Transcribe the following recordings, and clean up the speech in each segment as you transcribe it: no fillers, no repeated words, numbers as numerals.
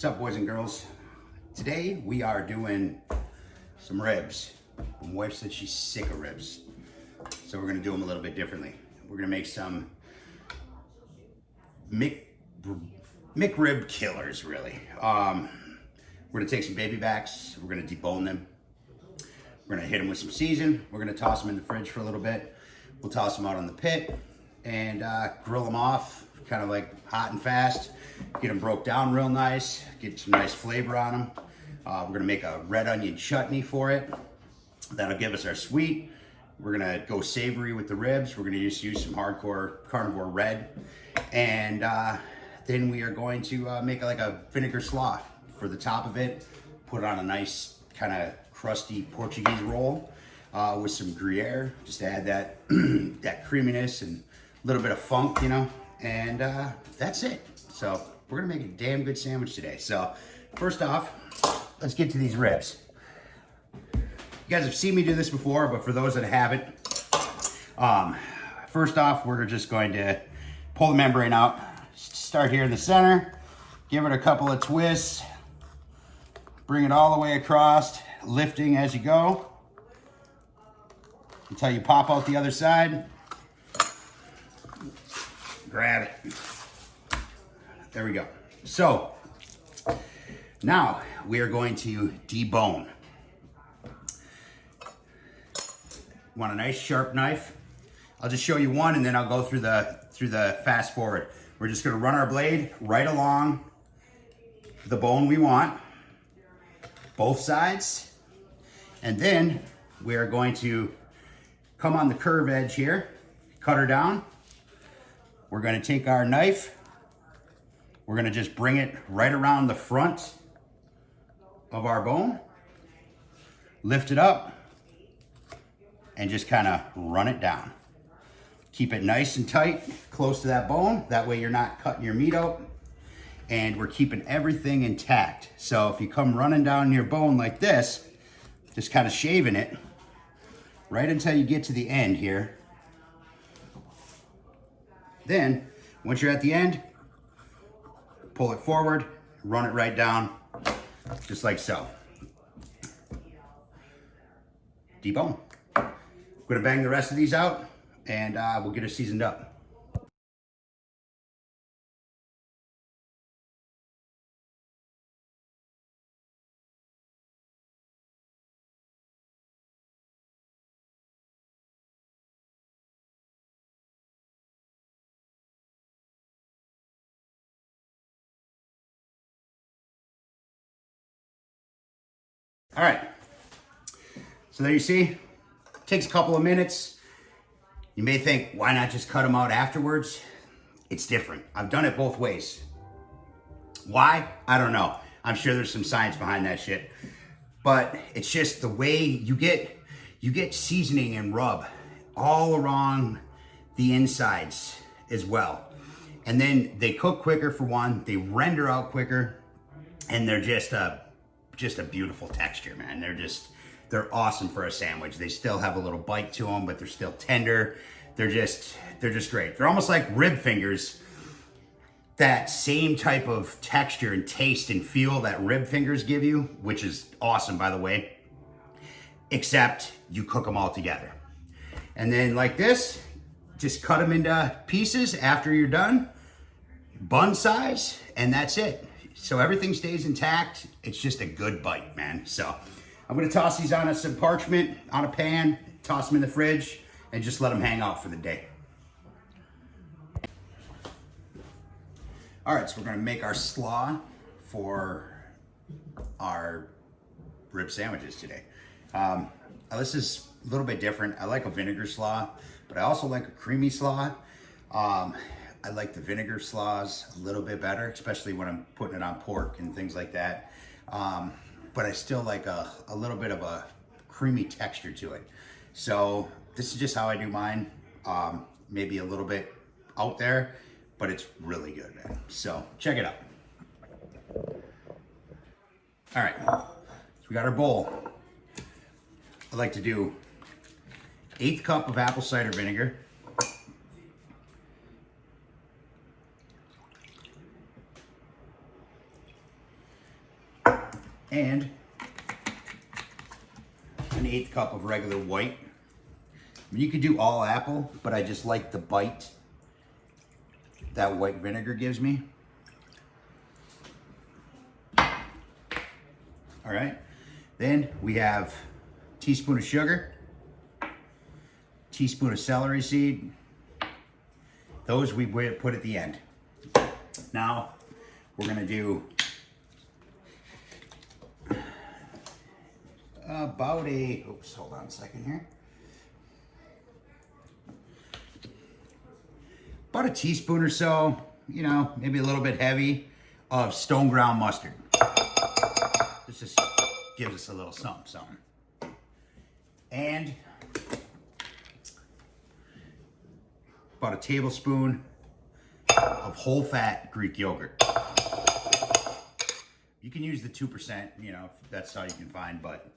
What's up, boys and girls? Today we are doing some ribs. My wife said she's sick of ribs, so we're gonna do them a little bit differently. We're gonna make some McRib Killrs, really. We're gonna take some baby backs, we're gonna debone them. We're gonna hit them with some season. We're gonna toss them in the fridge for a little bit. We'll toss them out on the pit and grill them off, kind of like hot and fast. Get them broke down real nice, get some nice flavor on them. We're gonna make a red onion chutney for it. That'll give us our sweet. We're gonna go savory with the ribs. We're gonna just use some hardcore carnivore red. And then we are going to make like a vinegar slaw for the top of it. Put it on a nice kind of crusty Portuguese roll with some Gruyere, just to add that, that creaminess and a little bit of funk, you know, and that's it. So we're gonna make a damn good sandwich today. So first off, let's get to these ribs. You guys have seen me do this before, but for those that haven't, first off, we're just going to pull the membrane out. Start here in the center, give it a couple of twists, bring it all the way across, lifting as you go until you pop out the other side. Grab it. There we go. So now we are going to debone. Want a nice sharp knife? I'll just show you one and then I'll go through the fast forward. We're just gonna run our blade right along the bone we want, both sides, and then we are going to come on the curve edge here, cut her down. We're gonna take our knife, we're gonna just bring it right around the front of our bone, lift it up, and just kind of run it down. Keep it nice and tight, close to that bone. That way you're not cutting your meat out. And we're keeping everything intact. So if you come running down your bone like this, just kind of shaving it, right until you get to the end here. Then, once you're at the end, pull it forward, run it right down, just like so. Debone. I'm gonna bang the rest of these out and we'll get it seasoned up. All right, so there you see, takes a couple of minutes. You may think, why not just cut them out afterwards? It's different. I've done it both ways. Why? I don't know. I'm sure there's some science behind that shit. But it's just the way you get seasoning and rub all around the insides as well. And then they cook quicker for one, they render out quicker, and they're just a beautiful texture, man. They're awesome for a sandwich. They still have a little bite to them, but they're still tender. They're just great. They're almost like rib fingers. That same type of texture and taste and feel that rib fingers give you, which is awesome, by the way, except you cook them all together. And then like this, just cut them into pieces after you're done, bun size, and that's it. So everything stays intact. It's just a good bite, man. So I'm gonna toss these on some parchment, on a pan, toss them in the fridge, and just let them hang out for the day. All right, so we're gonna make our slaw for our rib sandwiches today. This is a little bit different. I like a vinegar slaw, but I also like a creamy slaw. I like the vinegar slaws a little bit better, especially when I'm putting it on pork and things like that. But I still like a little bit of a creamy texture to it. So this is just how I do mine. Maybe a little bit out there, but it's really good, man. So check it out. All right, so we got our bowl. I like to do 1/8 cup of apple cider vinegar, and an 1/8 cup of regular white. I mean, you could do all apple, but I just like the bite that white vinegar gives me. All right, then we have a teaspoon of sugar, teaspoon of celery seed. Those we put at the end. Now we're gonna do about oops, hold on a second here. About a teaspoon or so, you know, maybe a little bit heavy, of stone ground mustard. This just gives us a little something. And about a tablespoon of whole fat Greek yogurt. You can use the 2%, you know, if that's all you can find, but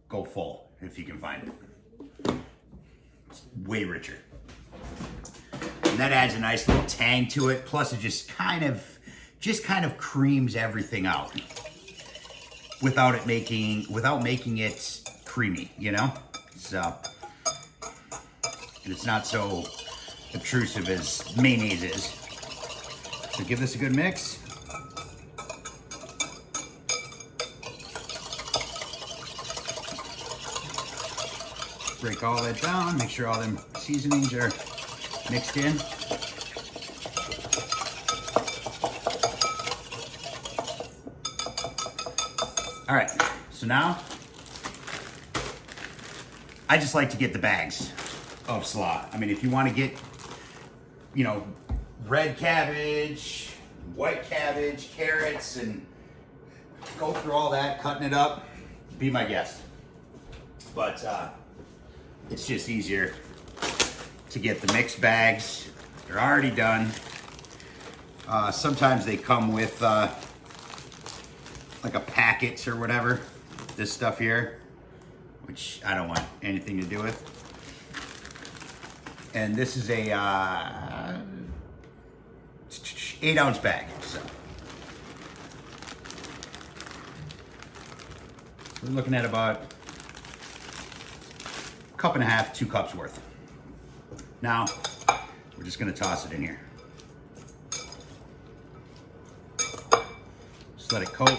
go full if you can find it. It's way richer. And that adds a nice little tang to it. Plus it just kind of creams everything out without making it creamy, you know? So, and it's not so obtrusive as mayonnaise is. So give this a good mix. Break all that down, make sure all them seasonings are mixed in. All right, so now I just like to get the bags of slaw. I mean, if you want to get, you know, red cabbage, white cabbage, carrots, and go through all that, cutting it up, be my guest. But it's just easier to get the mixed bags. They're already done. Sometimes they come with like a packet or whatever. This stuff here, which I don't want anything to do with. And this is a 8-ounce bag. So we're looking at about 1.5 cups, 2 cups worth. Now, we're just gonna toss it in here. Just let it coat.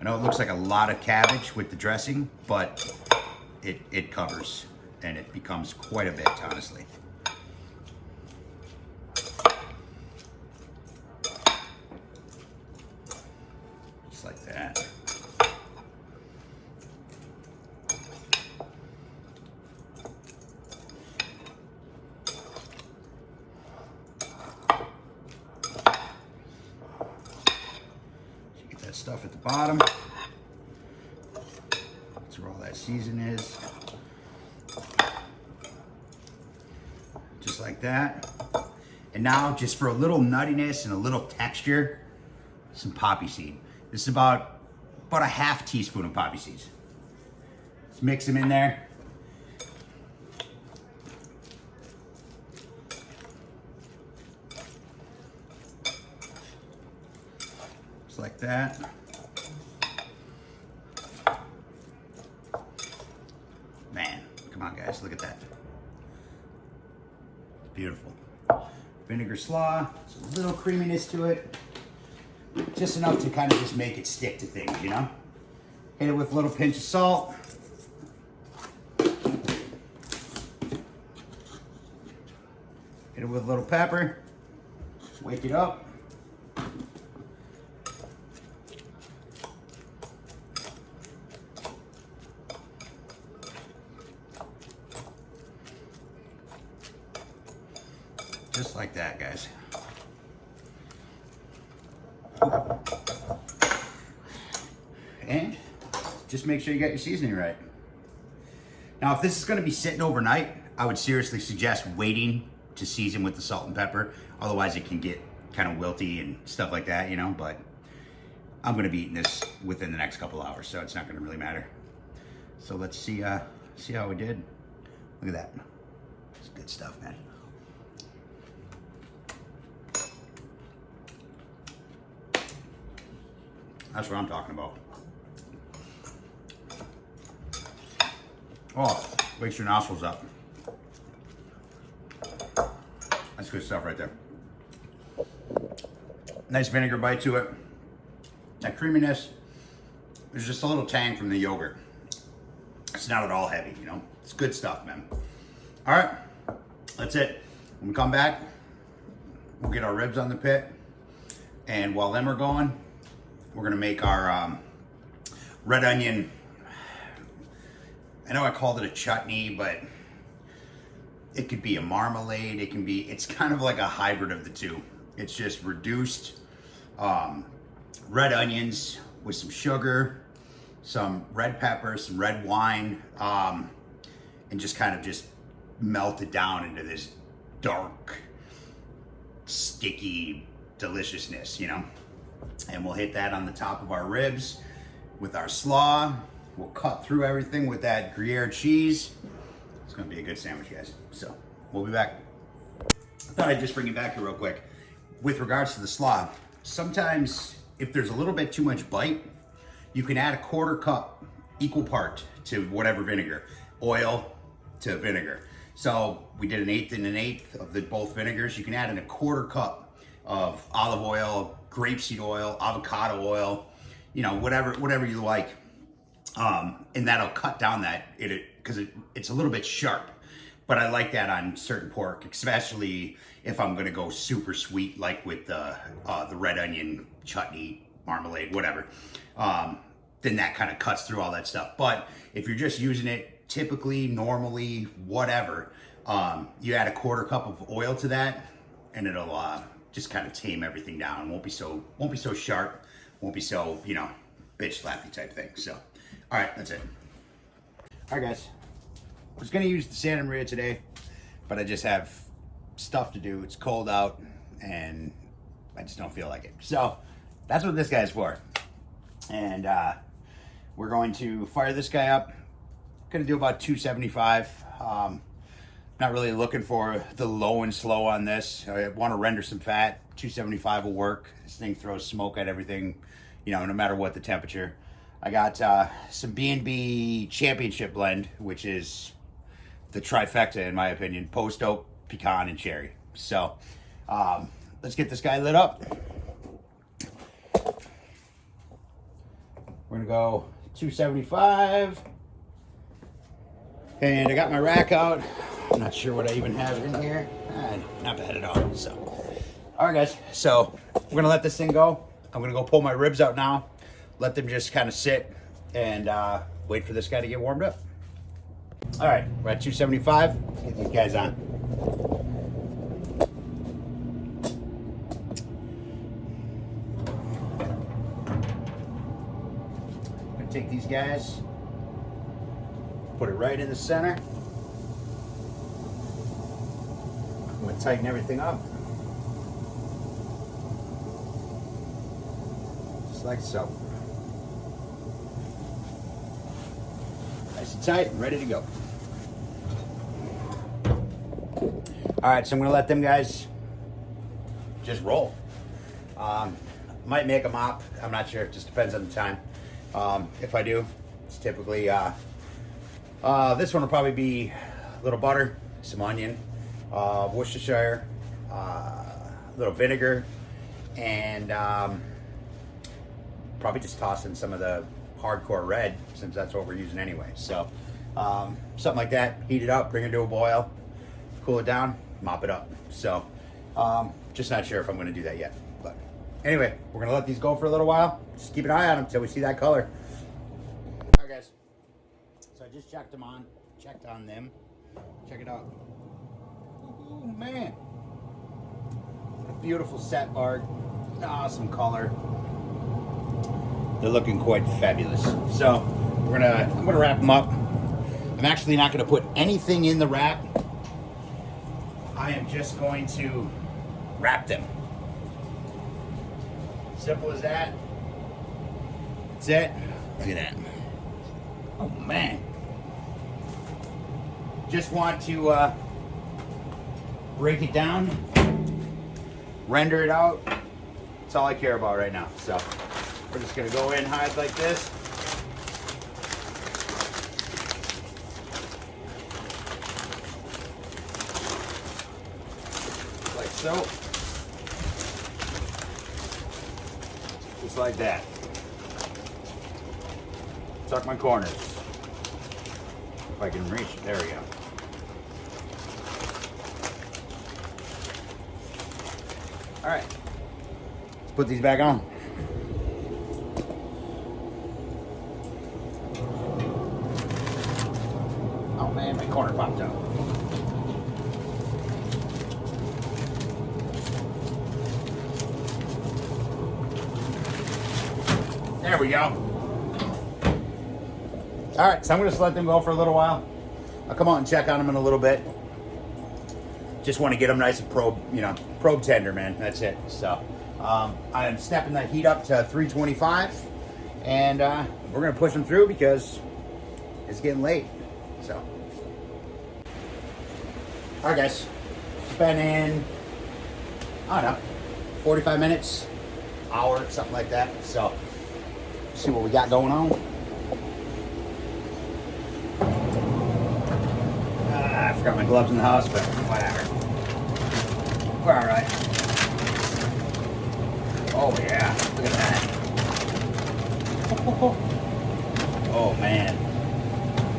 I know it looks like a lot of cabbage with the dressing, but it covers and it becomes quite a bit, honestly. Just like that. Stuff at the bottom. That's where all that season is. Just like that. And now, just for a little nuttiness and a little texture, some poppy seed. This is about a 1/2 teaspoon of poppy seeds. Let's mix them in there. Just like that. Man, come on guys, look at that. Beautiful. Vinegar slaw, there's a little creaminess to it. Just enough to kind of just make it stick to things, you know? Hit it with a little pinch of salt. Hit it with a little pepper. Wake it up. Just like that, guys. And just make sure you got your seasoning right. Now, if this is gonna be sitting overnight, I would seriously suggest waiting to season with the salt and pepper. Otherwise it can get kind of wilty and stuff like that, you know, but I'm gonna be eating this within the next couple hours, so it's not gonna really matter. So let's see how we did. Look at that. It's good stuff, man. That's what I'm talking about. Oh, wakes your nostrils up. That's good stuff right there. Nice vinegar bite to it. That creaminess. There's just a little tang from the yogurt. It's not at all heavy, you know? It's good stuff, man. All right, that's it. When we come back, we'll get our ribs on the pit. And while them are going, we're gonna make our red onion. I know I called it a chutney, but it could be a marmalade. It's kind of like a hybrid of the two. It's just reduced red onions with some sugar, some red pepper, some red wine, and just kind of just melt it down into this dark, sticky deliciousness, you know? And we'll hit that on the top of our ribs with our slaw. We'll cut through everything with that Gruyere cheese. It's gonna be a good sandwich, guys. So we'll be back. I thought I'd just bring you back here real quick. With regards to the slaw, sometimes if there's a little bit too much bite, you can add a 1/4 cup equal part to whatever vinegar, oil to vinegar. So we did 1/8 and 1/8 of both vinegars. You can add in a 1/4 cup of olive oil, grapeseed oil, avocado oil, you know, whatever you like. And that'll cut down that, because it's a little bit sharp. But I like that on certain pork, especially if I'm gonna go super sweet, like with the red onion chutney, marmalade, whatever. Then that kind of cuts through all that stuff. But if you're just using it typically, normally, whatever, you add a 1/4 cup of oil to that, and it'll just kind of tame everything down. Won't be so sharp, won't be so, you know, bitch slappy type thing. So, all right, that's it. All right, guys. I was gonna use the Santa Maria today, but I just have stuff to do. It's cold out, and I just don't feel like it. So that's what this guy's for. And we're going to fire this guy up. Gonna do about 275. Not really looking for the low and slow on this. I want to render some fat. 275 will work. This thing throws smoke at everything, you know, no matter what the temperature. I got some B&B Championship blend, which is the trifecta in my opinion: post oak, pecan, and cherry. So let's get this guy lit up. We're gonna go 275. And I got my rack out. I'm not sure what I even have in here. Not bad at all. So, all right, guys. So we're gonna let this thing go. I'm gonna go pull my ribs out now. Let them just kind of sit and wait for this guy to get warmed up. All right, we're at 275. Get these guys on. I'm gonna take these guys, put it right in the center. I'm gonna tighten everything up. Just like so. Nice and tight and ready to go. All right, so I'm gonna let them guys just roll. Might make a mop, I'm not sure, it just depends on the time. If I do, it's typically, this one will probably be a little butter, some onion, Worcestershire, a little vinegar, and probably just toss in some of the hardcore red, since that's what we're using anyway. So something like that, heat it up, bring it to a boil, cool it down, mop it up. So just not sure if I'm going to do that yet, but anyway, we're going to let these go for a little while. Just keep an eye on them until we see that color. All right, guys, so I just checked on them. Check it out. Ooh, man, what a beautiful set bark. Awesome color. They're looking quite fabulous. So I'm gonna wrap them up. I'm actually not gonna put anything in the wrap. I am just going to wrap them. Simple as that. That's it. Look at that. Oh man. Just want to break it down, render it out. That's all I care about right now. So We're just gonna go in hide like this. Like so. Just like that. Tuck my corners. If I can reach it, there we go. All right, let's put these back on. Oh man, my corner popped out. There we go. All right, so I'm gonna just let them go for a little while. I'll come out and check on them in a little bit. Just want to get them nice and probe tender, man. That's it. So I'm stepping that heat up to 325, and we're gonna push them through because it's getting late. So, all right, guys. It's been in, I don't know, 45 minutes, hour, something like that. So, see what we got going on. I forgot my gloves in the house, but whatever. We're all right. Oh yeah, look at that. Oh man,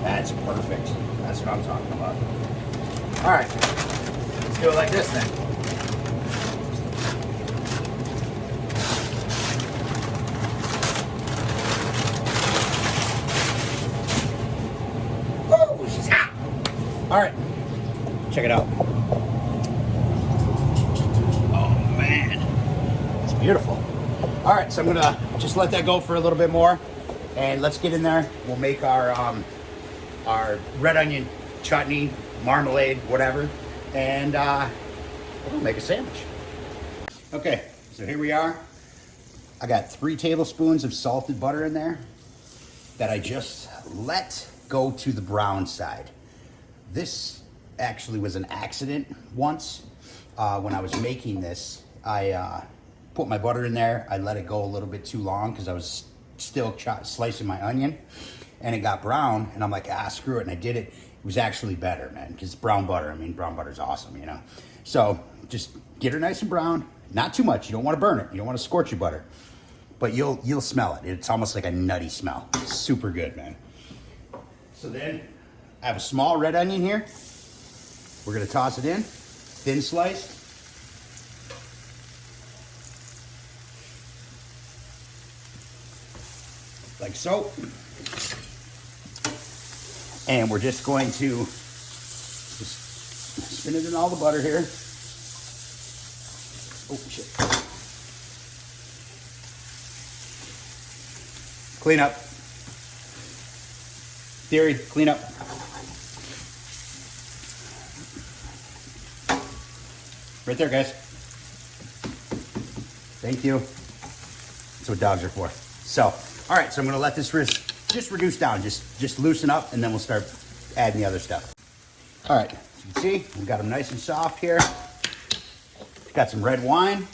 that's perfect. That's what I'm talking about. All right, let's do it like this then. Oh, she's hot. All right, check it out. Beautiful. All right, so I'm gonna just let that go for a little bit more, and let's get in there. We'll make our red onion chutney, marmalade, whatever, and we'll make a sandwich. Okay, so here we are. I got 3 tablespoons of salted butter in there that I just let go to the brown side. This actually was an accident once. When I was making this, I put my butter in there. I let it go a little bit too long because I was still slicing my onion, and it got brown, and I'm like, screw it, and I did it. It was actually better, man, because brown butter, I mean, brown butter's awesome, you know? So just get her nice and brown, not too much. You don't want to burn it. You don't want to scorch your butter, but you'll smell it. It's almost like a nutty smell. It's super good, man. So then I have a small red onion here. We're gonna toss it in, thin sliced. Like so. And we're just going to just spin it in all the butter here. Oh, shit. Clean up. Theory, clean up. Right there, guys. Thank you. That's what dogs are for. So, all right, so I'm gonna let this just reduce down, just loosen up, and then we'll start adding the other stuff. All right, as you can see, we've got them nice and soft here. Got some red wine.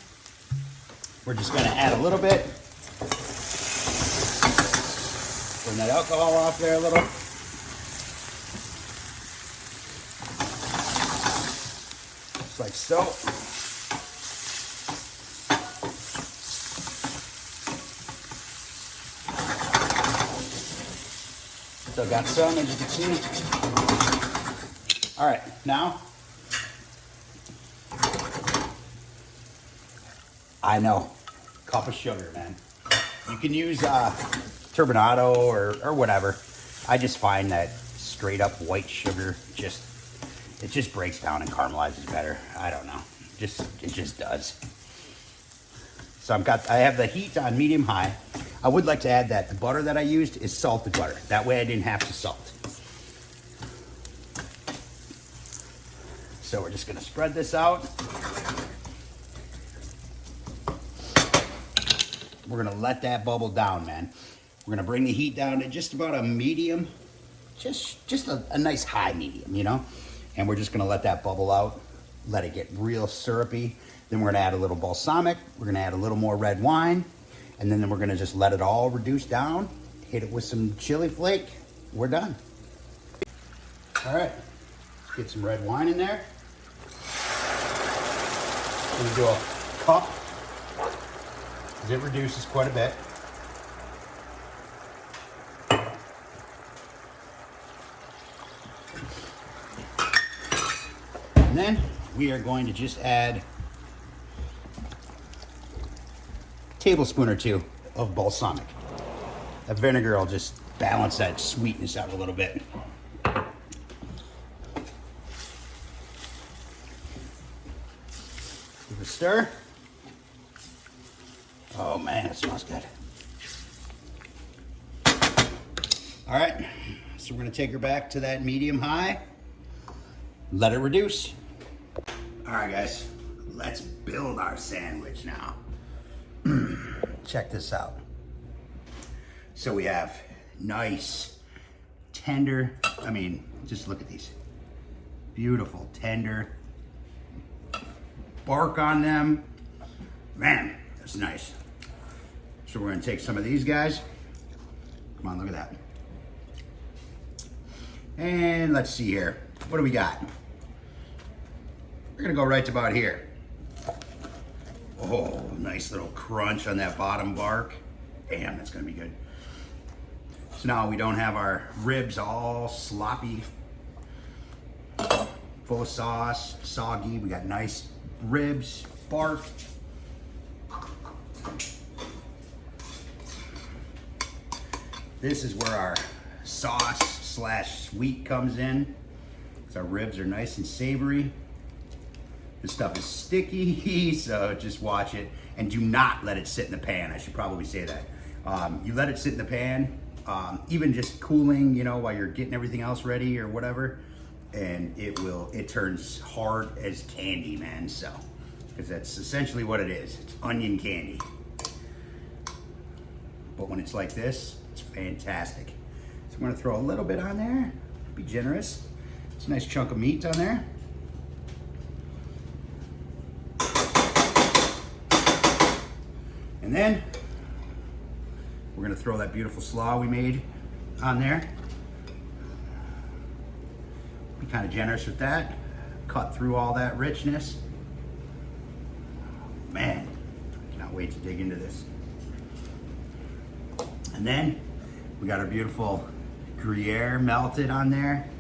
We're just gonna add a little bit. Bring that alcohol off there a little. Just like so. Still got some, as you can see. All right, now, I know, cup of sugar, man. You can use turbinado or whatever. I just find that straight up white sugar it just breaks down and caramelizes better. I don't know, it just does. So I have the heat on medium high. I would like to add that the butter that I used is salted butter. That way I didn't have to salt. So we're just gonna spread this out. We're gonna let that bubble down, man. We're gonna bring the heat down to just about a medium, just a nice high medium, you know? And we're just gonna let that bubble out, let it get real syrupy. Then we're gonna add a little balsamic. We're gonna add a little more red wine. And then we're gonna just let it all reduce down, hit it with some chili flake, we're done. All right, let's get some red wine in there. We're gonna do a cup, because it reduces quite a bit. And then we are going to just add a tablespoon or two of balsamic. That vinegar will just balance that sweetness out a little bit. Give it a stir. Oh man, it smells good. All right, so we're gonna take her back to that medium high. Let it reduce. All right, guys, let's build our sandwich now. Check this out. So we have nice, tender, just look at these. Beautiful, tender bark on them. Man, that's nice. So we're gonna take some of these guys. Come on, look at that. And let's see here. What do we got? We're gonna go right to about here. Oh, nice little crunch on that bottom bark. Damn, that's gonna be good. So now we don't have our ribs all sloppy, full of sauce, soggy. We got nice ribs, bark. This is where our sauce / sweet comes in. So our ribs are nice and savory. This stuff is sticky, so just watch it. And do not let it sit in the pan. I should probably say that. You let it sit in the pan, even just cooling, while you're getting everything else ready or whatever, and it turns hard as candy, man. So, because that's essentially what it is. It's onion candy. But when it's like this, it's fantastic. So I'm gonna throw a little bit on there, be generous. It's a nice chunk of meat on there. And then we're gonna throw that beautiful slaw we made on there. Be kind of generous with that. Cut through all that richness. Man, cannot wait to dig into this. And then we got our beautiful Gruyere melted on there.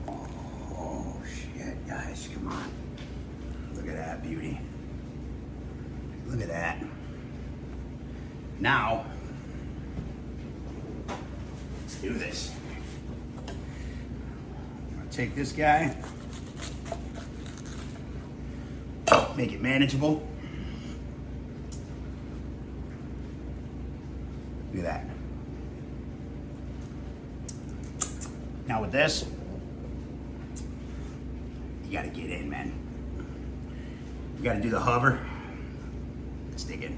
Oh shit, guys, come on. Look at that beauty. Look at that. Now, let's do this. I'm gonna take this guy, make it manageable. Look at that. Now with this, you gotta get in, man. You gotta do the hover. Let's dig in.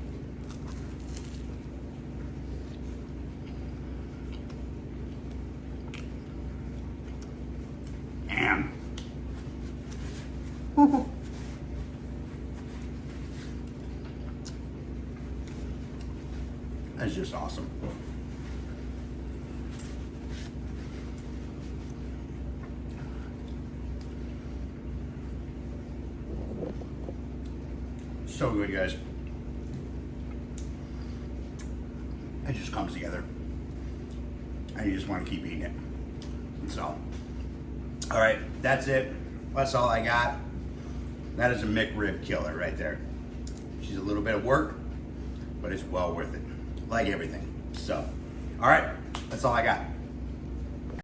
Damn. That's just awesome. So good, guys. It just comes together. And you just want to keep eating it. So, all right, that's it. That's all I got. That is a McRib killer right there. She's a little bit of work, but it's well worth it. Like everything. So, all right, that's all I got.